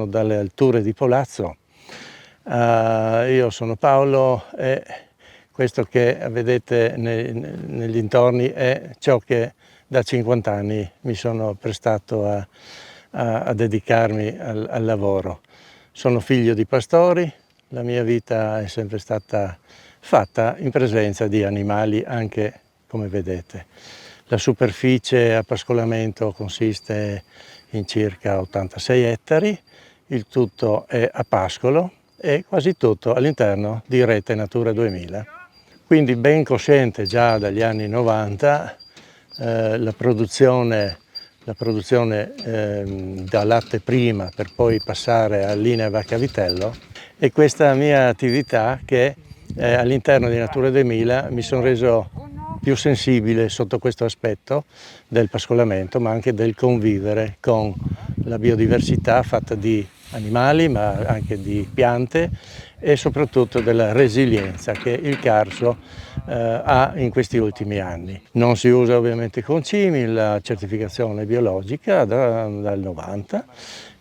sono dalle alture di Polazzo. Io sono Paolo e questo che vedete negli dintorni è ciò che da 50 anni mi sono prestato a dedicarmi al lavoro. Sono figlio di pastori, la mia vita è sempre stata fatta in presenza di animali, anche come vedete. La superficie a pascolamento consiste in circa 86 ettari, il tutto è a pascolo e quasi tutto all'interno di Rete Natura 2000. Quindi ben cosciente già dagli anni 90 la produzione da latte prima per poi passare a linea vacca-vitello, e questa mia attività che all'interno di Natura 2000 mi sono reso più sensibile sotto questo aspetto del pascolamento, ma anche del convivere con la biodiversità fatta di animali, ma anche di piante, e soprattutto della resilienza che il carso ha in questi ultimi anni. Non si usa ovviamente concimi, la certificazione biologica dal 90,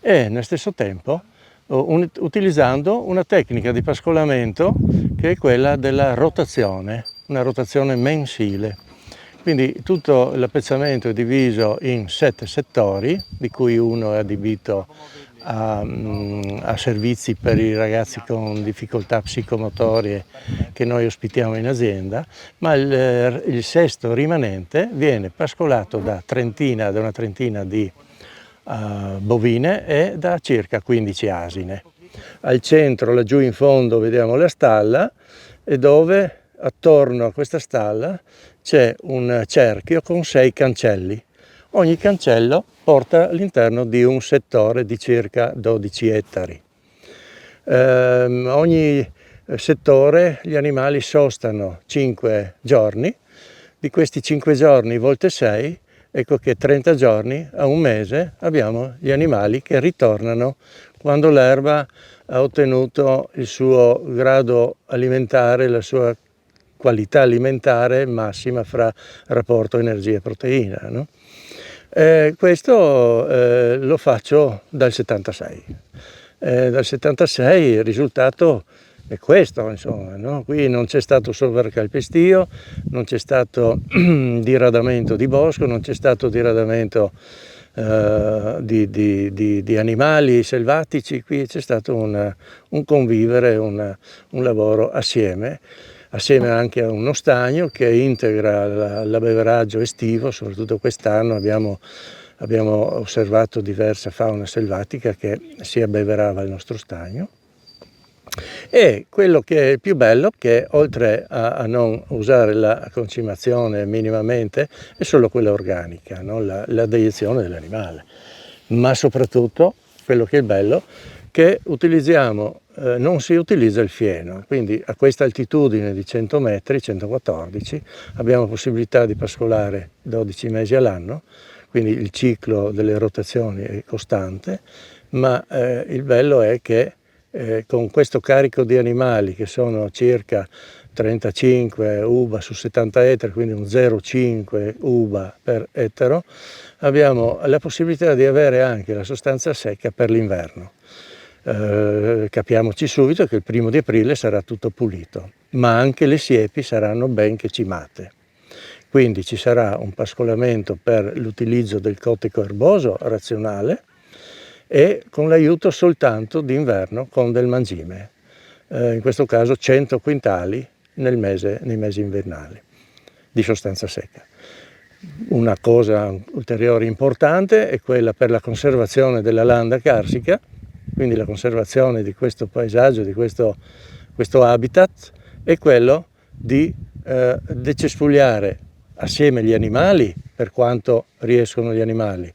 e nello stesso tempo utilizzando una tecnica di pascolamento che è quella della rotazione, una rotazione mensile. Quindi tutto l'appezzamento è diviso in 7 settori, di cui uno è adibito a servizi per i ragazzi con difficoltà psicomotorie che noi ospitiamo in azienda, ma il sesto rimanente viene pascolato da una trentina di bovine e da circa 15 asine. Al centro, laggiù in fondo, vediamo la stalla, e dove attorno a questa stalla c'è un cerchio con 6 cancelli. Ogni cancello porta all'interno di un settore di circa 12 ettari. Ogni settore gli animali sostano 5 giorni, di questi 5 giorni volte 6, ecco che 30 giorni a un mese abbiamo gli animali che ritornano quando l'erba ha ottenuto il suo grado alimentare, la sua qualità alimentare massima fra rapporto energia e proteina, no? Questo lo faccio dal 76. Dal 76 il risultato è questo, insomma, no? Qui non c'è stato sovracalpestio, non c'è stato diradamento di bosco, non c'è stato diradamento di animali selvatici. Qui c'è stato un convivere, un lavoro assieme anche a uno stagno che integra l'abbeveraggio estivo. Soprattutto quest'anno abbiamo osservato diversa fauna selvatica che si abbeverava al nostro stagno. E quello che è più bello, che oltre a non usare la concimazione minimamente, è solo quella organica, no? la deiezione dell'animale. Ma soprattutto, quello che è bello, che non si utilizza il fieno. Quindi a questa altitudine di 100 metri, 114, abbiamo possibilità di pascolare 12 mesi all'anno, quindi il ciclo delle rotazioni è costante, ma il bello è che con questo carico di animali, che sono circa 35 uva su 70 ettari, quindi un 0,5 uva per ettaro, abbiamo la possibilità di avere anche la sostanza secca per l'inverno. Capiamoci subito che il 1° di aprile sarà tutto pulito, ma anche le siepi saranno ben che cimate. Quindi ci sarà un pascolamento per l'utilizzo del coteco erboso razionale, e con l'aiuto soltanto d'inverno con del mangime, in questo caso 100 quintali nei mesi invernali di sostanza secca. Una cosa ulteriore importante è quella per la conservazione della landa carsica, quindi la conservazione di questo paesaggio, di questo habitat, è quello di decespugliare assieme agli animali, per quanto riescono gli animali,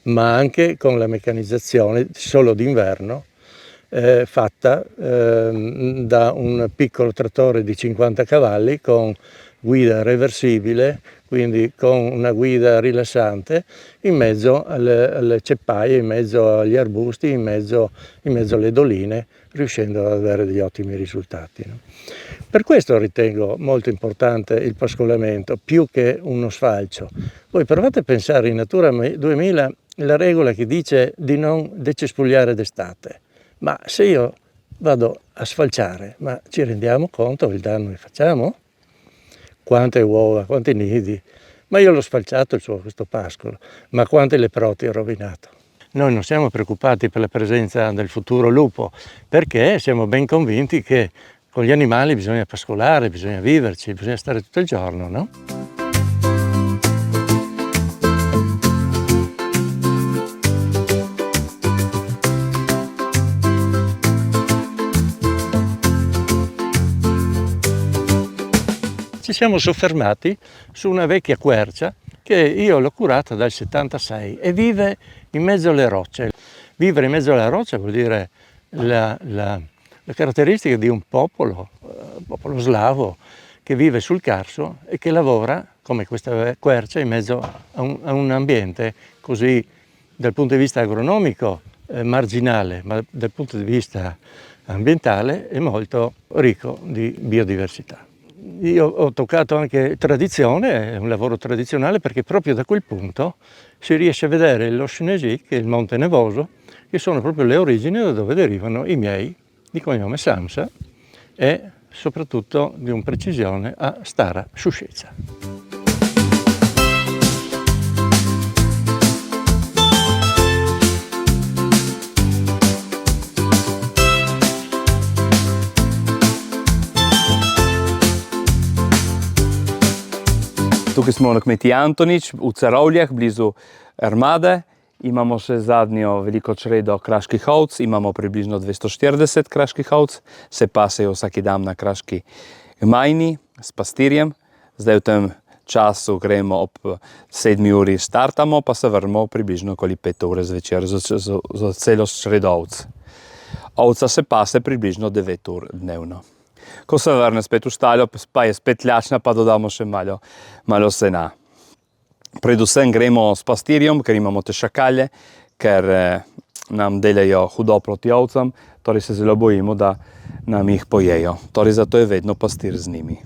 ma anche con la meccanizzazione solo d'inverno fatta da un piccolo trattore di 50 cavalli con guida reversibile, quindi con una guida rilassante in mezzo alle ceppaie, in mezzo agli arbusti, in mezzo alle doline, riuscendo ad avere degli ottimi risultati, no? Per questo ritengo molto importante il pascolamento, più che uno sfalcio. Voi provate a pensare, in Natura 2000 la regola che dice di non decespugliare d'estate, ma se io vado a sfalciare, ma ci rendiamo conto del danno che facciamo? Quante uova, quanti nidi, ma io l'ho sfalciato questo pascolo, ma quante leprotti ho rovinato. Noi non siamo preoccupati per la presenza del futuro lupo, perché siamo ben convinti che con gli animali bisogna pascolare, bisogna viverci, bisogna stare tutto il giorno, no? Ci siamo soffermati su una vecchia quercia che io l'ho curata dal 76 e vive in mezzo alle rocce. Vivere in mezzo alla roccia vuol dire la caratteristica di un popolo slavo che vive sul Carso e che lavora, come questa quercia, in mezzo a un ambiente così, dal punto di vista agronomico, marginale, ma dal punto di vista ambientale è molto ricco di biodiversità. Io ho toccato anche tradizione, è un lavoro tradizionale, perché proprio da quel punto si riesce a vedere lo Scenesi, che è il monte nevoso, che sono proprio le origini da dove derivano i miei, di cognome Samsa, e soprattutto di un precisione a Stara Šušeca. Tukaj smo na kmetiji Antonič v Cerovljah, blizu Armade. Imamo še zadnjo veliko čredo kraških ovc, imamo približno 240 kraških ovc, se pasejo vsak dan na kraški gmajni s pastirjem. Zdaj v tem času gremo ob 7 uri startamo, pa se vrnemo približno okoli 5 ure zvečer za celo čredo ovc. Ovca se pase približno 9 ur dnevno. Ko se vrne spet v štaljo, pa je spet lačna, pa dodamo še malo sena. Predvsem gremo s pastirjem, ker imamo te šakalje, ker nam delajo hudo proti ovcam, torej se zelo bojimo, da nam jih pojejo. Torej zato je vedno pastir z njimi.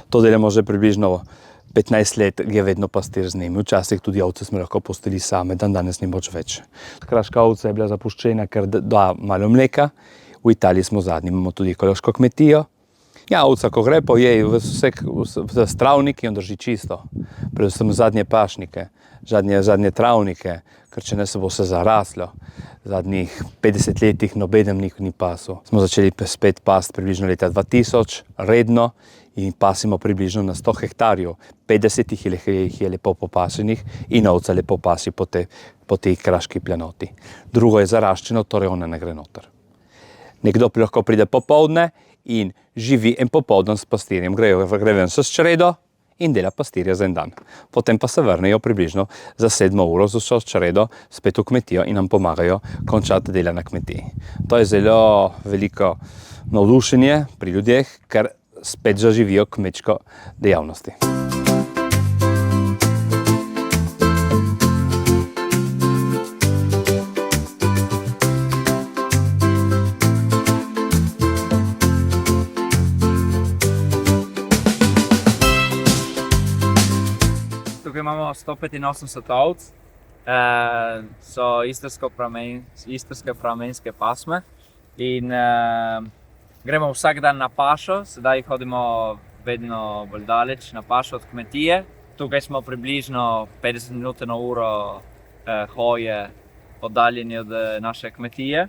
To delamo že približno 15 let, je vedno pastir z njimi. Včasih tudi ovce smo lahko pustili same, danes ni moč več. Kraška ovca je bila zapuščena, ker da malo mleka. V Italiji smo zadnji, imamo tudi ekološko kmetijo. Ja, ovca, ko gre, poje v travnik in drži čisto. Predvsem zadnje pašnike, zadnje travnike, ker če ne se bo vse zaraslo. Zadnjih 50 letih nobenem ni pasel. Smo začeli spet pasti približno leta 2000, redno, in pasimo približno na 100 hektarjev. 50 jih je lepo popasenih in ovca lepo pasi po tej kraški planoti. Drugo je zaraščeno, torej ona ne gre noter. Nekdo lahko pride popoldne in živi en popoldan s pastirjem. Gre ven s čredo in dela pastirja za en dan. Potem pa se vrnejo približno za 7 uro z vso čredo spet v kmetijo in nam pomagajo končati dela na kmetiji. To je zelo veliko navdušenje pri ljudeh, ker spet zaživijo kmečko dejavnosti. Tukaj imamo 185 ovc, so istrske pramenske pasme in gremo vsak dan na pašo, sedaj hodimo vedno bolj daleč na pašo od kmetije. Tukaj smo približno 50 minut na uro hoje oddaljeni od naše kmetije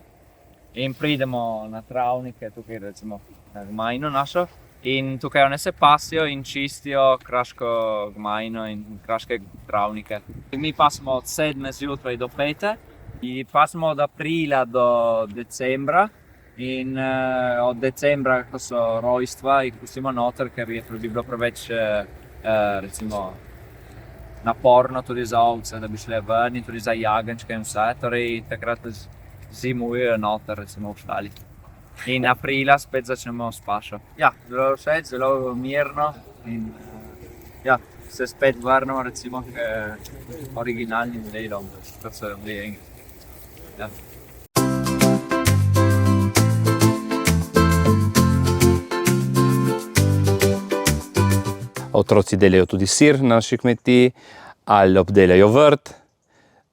in pridemo na travnike, tukaj recimo na gmajno našo. In tukaj one se pasijo in čistijo kraško gmajno in kraške travnike. Mi pasimo od 7 zjutraj do 5 in pasimo od aprila do decembra. In od decembra, ko so rojstva, jih pustimo noter, ker bi bilo preveč recimo naporno tudi za ovce, da bi šle ven in tudi za jagenjčke in vse. Torej takrat zimujejo noter, recimo v štali. In aprila spet začnemo s pašo. Ja, zelo všeč, zelo mirno in ja, se spet vrnemo recimo k originalnim delom, kot so bili enkrat. Ja. Otroci delajo tudi sir na naši kmetiji ali obdelajo vrt.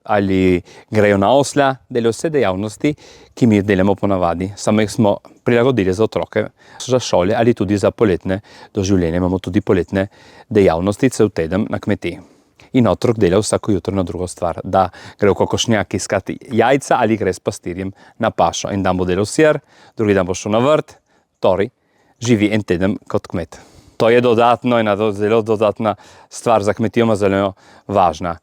ali grejo na osla, delajo vse dejavnosti, ki mi jih delamo ponavadi. Samo jih smo prilagodili za otroke, za šole ali tudi za poletne doživljenje. Imamo tudi poletne dejavnosti cel teden na kmetiji. In otrok dela vsako jutro na drugo stvar, da gre v kokošnjak iskati jajca ali gre s pastirjem na pašo. En dan bo delal sir, drugi dan bo šel na vrt, torej živi en teden kot kmet. To je dodatno, ena zelo dodatna stvar za kmetijo, zelo važna.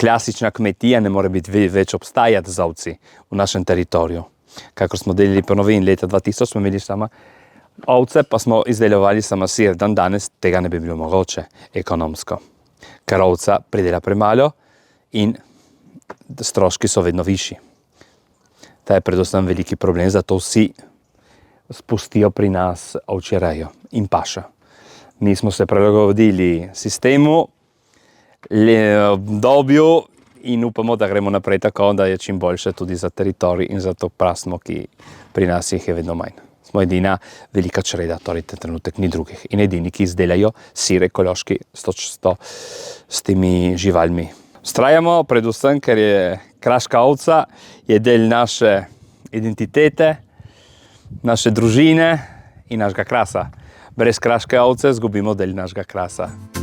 Klasična kmetija ne more biti več obstajati z ovci v našem teritoriju. Kakor smo delili ponovin leta 2000, smo imeli sama ovce, pa smo izdelovali sama sir. Dan danes tega ne bi bilo mogoče ekonomsko. Ker ovca pridela premalo in stroški so vedno višji. To je predvsem veliki problem, zato vsi spustijo pri nas ovčjerejo in pašo. Mi smo se prilagodili sistemu, obdobju in upamo, da gremo naprej tako, da je čim boljše tudi za teritorij in za to prasmo, ki pri nas jih je vedno manj. Smo edina velika čreda, torej ta trenutek ni drugih. In edini, ki izdelajo sir ekološki s temi živalmi. Vztrajamo predvsem, ker je kraška ovca, je del naše identitete, naše družine in našega krasa. Brez kraške ovce zgubimo del našega krasa.